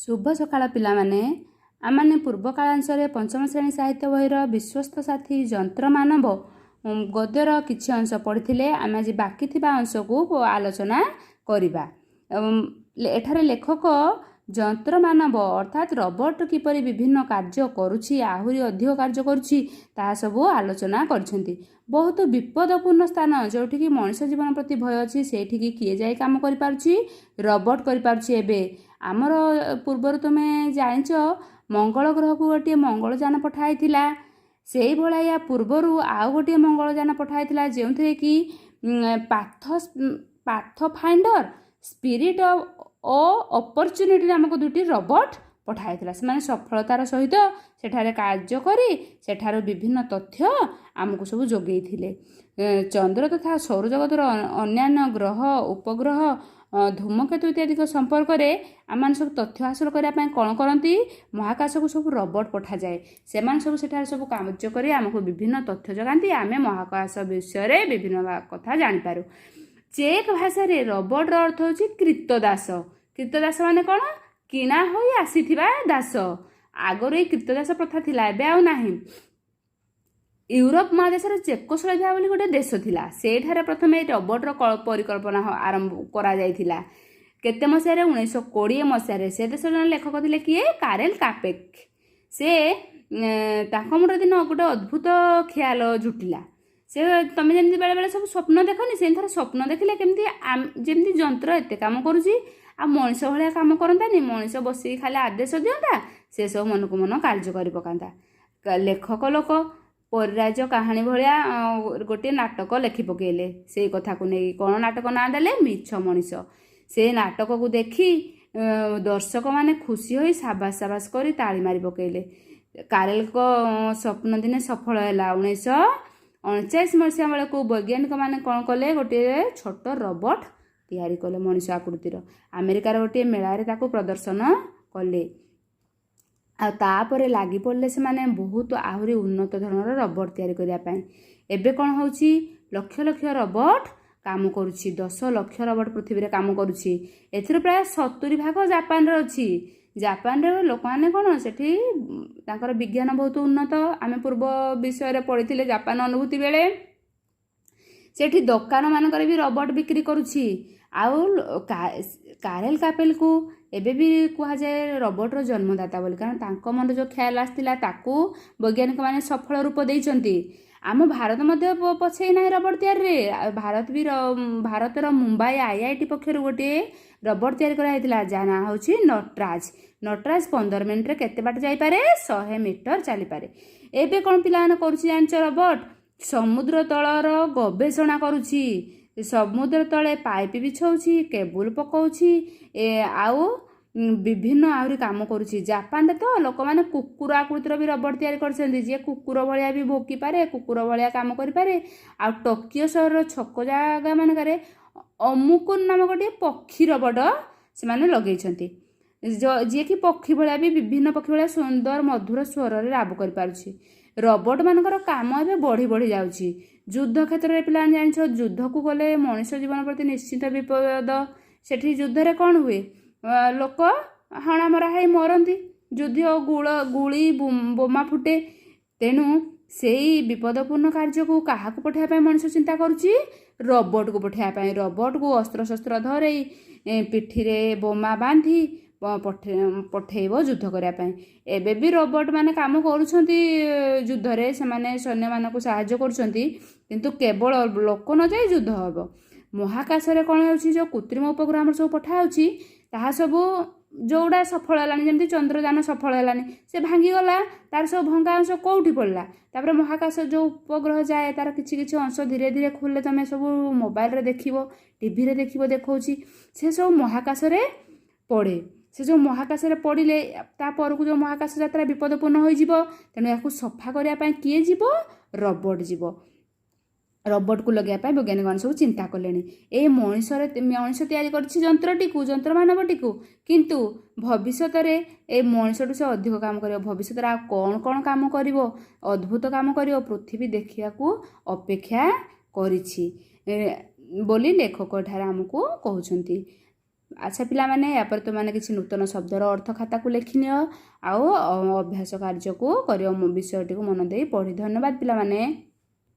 शुभ सकाळ पिलामाने आमने पूर्व कालांशरे पंचम श्रेणी साहित्य बहिर विश्वस्त साथी जंत्र मानव गद्यर किछि अंश पढ़िथिले आम आज बाकी थिबा अंश को आलोचना करिबा। एठारे लेखक जंत्र मानव अर्थात रोबोट किपरि विभिन्न कार्य करुछि आहुरी अधिक कार्य करुछि ता सब आलोचना करछन्ति। बहुत विपदपूर्ण स्थान जोठिकी मनुष्य जीवन प्रति भय अछि सेठिकी किए जाई काम करि पारुछि रोबोट करि पारुछि। एबे आमर पूर्वर तुमे जानिछ मंगल ग्रह को गोटे मंगलयान पठाइथिला सेही भला या पूर्वरु आउ गोटे मंगलयान पठाइथिला जेउथिरे कि पाथ फाइंडर स्पिरिट ओ अपॉर्चुनिटी नामक दुटी रोबोट पठाइथिला। से सफलतार सहित सेठारे कार्य करी सेठार विभिन्न तथ्य आमको सब जोगेइथिले। चंद्र तथा सौरजगतर अन्यान्य ग्रह उपग्रह धूमकेतु इत्यादि संपर्क में आम सब तथ्य हासिल करने कौन करती महाकाश को सब रोबोट पठा जाए से सब सेठार सब कार्य कर आमको विभिन्न तथ्य जगाती आम महाकाश विषय विभिन्न कथा जानीपारू। चेक भाषा रे रोबोट अर्थ हूँ कृतदास। कृतदास माने कौन किणा हो आसीथिबा दास। आगर ये कृतदास प्रथा थिला एबे आउ नाही। यूरोप महादेश चेकोस्लोभाकिया बोली गोटे देश थिला सेठारे प्रथम रोबोटर परिकल्पना आरंभ करा जायथिला। केते मसियारे 1920 मसियारे से देश जन लेखक थिले किए कारेल कापेक। से ताଙ୍କ मुंड दिन गोटे अद्भुत ख्याल जुटिला। से तमे जेमती बेले बेले सब स्वप्न देखनी से थर स्वप्न देखिले केमती जेमती जंत्र एते काम करूची आ मनीष भलिया काम करंतानी मनीष बसी खाली आदेश दियंता से सब मन को मन कार्य करि पकांता। लेखक लोक परिराज कहानी भाया गोटे नाटक लेखि पकेले से कथा को नहीं कौन नाटक ना देले मिछ मनीष। से नाटक को देखी दर्शक माने खुशी होई साबास साबास करी ताली मारी पकेले। कारेल को स्वप्न दिने सफल है। 1949 मसीहा बेले को वैज्ञानिक माने कौन कले गोटे छोट रोबोट तैयारी कले मनीष आकृतिर अमेरिकार गोटे मेलारे ताको प्रदर्शन कले। तापर लगी पड़े से माने बहुत आहरी उन्नत धरणर रोबोट तैयारी करने। एबे कौन होची लक्ष लक्ष रोबोट काम करुछि 10 लाख रोबोट पृथ्वी रे काम करुछि। एथिर प्राय 70 भाग जापान रे अछि। जापान रे लोक माने कौन सेठी तांकर विज्ञान बहुत उन्नत। आमे पूर्व विषय रे पढ़िथिले जापान अनुभूति बेले सेठी दुकान मानकर भी रोबोट बिक्री करुछि। आउ कारेल कापेल को एबे भी कहा जाए रोबोटर जन्मदाता बोली कारण तांको मन जो ख्याल आसतिला ताकू वैज्ञानिक माने सफल रूप देइचंती। आम भारत मध्य पछे ना रोबोट तैयार रे भारत भी भारतर मुंबई आईआईटी पक्षर गोटे रोबोट तैयार करा हैतिला जा ना होची नटराज। नटराज 15 मिनिट रे केते बाट जाई पारे 100 मीटर चली पारे। एबे कोन पिला न करूची जानच रोबोट समुद्र तलर गवेषणा करूची समुद्र तले पाइप बिछाऊँ केबुल पकाऊँ आउ विभिन्न आहरी काम करुछि। जापान तो लोक मैंने कुकुर आकृतिर भी रोबोट तैयारी करछन्ती जे कुकुर भलिया भी भोकी पारे कुकुर भलिया काम करि पारे। आ टोकियो सहर छक जागा मानकरे अमुकुन नाम गोटे पक्षी रोबोट से माने लगेइछन्ती जे कि पक्षी भलिया भी विभिन्न पक्षी भलिया सुंदर मधुर स्वर रे राब करि पारुछि। रोबोट मानकर काम ए बढ़ी बढ़ी जाउछि। युद्ध क्षेत्र में पिला जानिछ युद्ध को गले मनुष्य जीवन प्रति निश्चित विपद। सेठी युद्ध रे कौन हुए लोक हणा मरा है मरती युद्ध गुली बोमा फुटे। तेणु से विपदपूर्ण कार्य को क्या पठाइबा मनुष्य चिंता करुच्ची रोबोट को पठाइबा। रोबोट को अस्त्र शस्त्र धरई पिठी रे बोमा बांधी पठेब युद्ध करने। एबे भी रोबोट माने काम करुछंती युद्ध रे से माने सैन्य मानक साहाय्य करुछंती किंतु केवल लोक न जाई युद्ध हबो। महाकाश रे कोन होछि जो कृत्रिम उपग्रह हमर सब पठा होछि ताहा सब जोड़ा सफल हलानी जेमति चंद्रयान सफल हलानी से भांगी गला तार सब भंगा अंश कोउठी पड़ला। तापर महाकाश जो उपग्रह जाए तार किछि किछि अंश धीरे धीरे खोले तमे सब मोबाइल रे देखिबो टीवी रे देखिबो देखौछि से सब महाकाश रे पड़े। से जो महाकाश रे पड़िले तापर को जो महाकाश यात्रा विपदपूर्ण होई जिवो तेनु याकू सफा करिया पय किए जिवो रोबोट जिवो। रोबोट को लगे वैज्ञानिक मान सब चिंता कले ए मनीष तैयारी करछि जंत्र मानवटी को किंतु भविष्य रे ए मनीष से अधिक काम करिवो। भविष्य रे कौन कौन काम करिवो अद्भुत काम करिवो पृथ्वी देखिया को अपेक्षा करिछि बोली लेखक ठारे हमको कहउछंती। ଆଚ୍ଛା ପିଲାମାନେ, ୟାପରେ ତୁମମାନେ କିଛି ନୂତନ ଶବ୍ଦର ଅର୍ଥ ଖାତାକୁ ଲେଖିନିଅ ଆଉ ଅଭ୍ୟାସ କାର୍ଯ୍ୟକୁ କରିବ। ବିଷୟଟିକୁ ମନ ଦେଇ ପଢ଼ି। ଧନ୍ୟବାଦ ପିଲାମାନେ।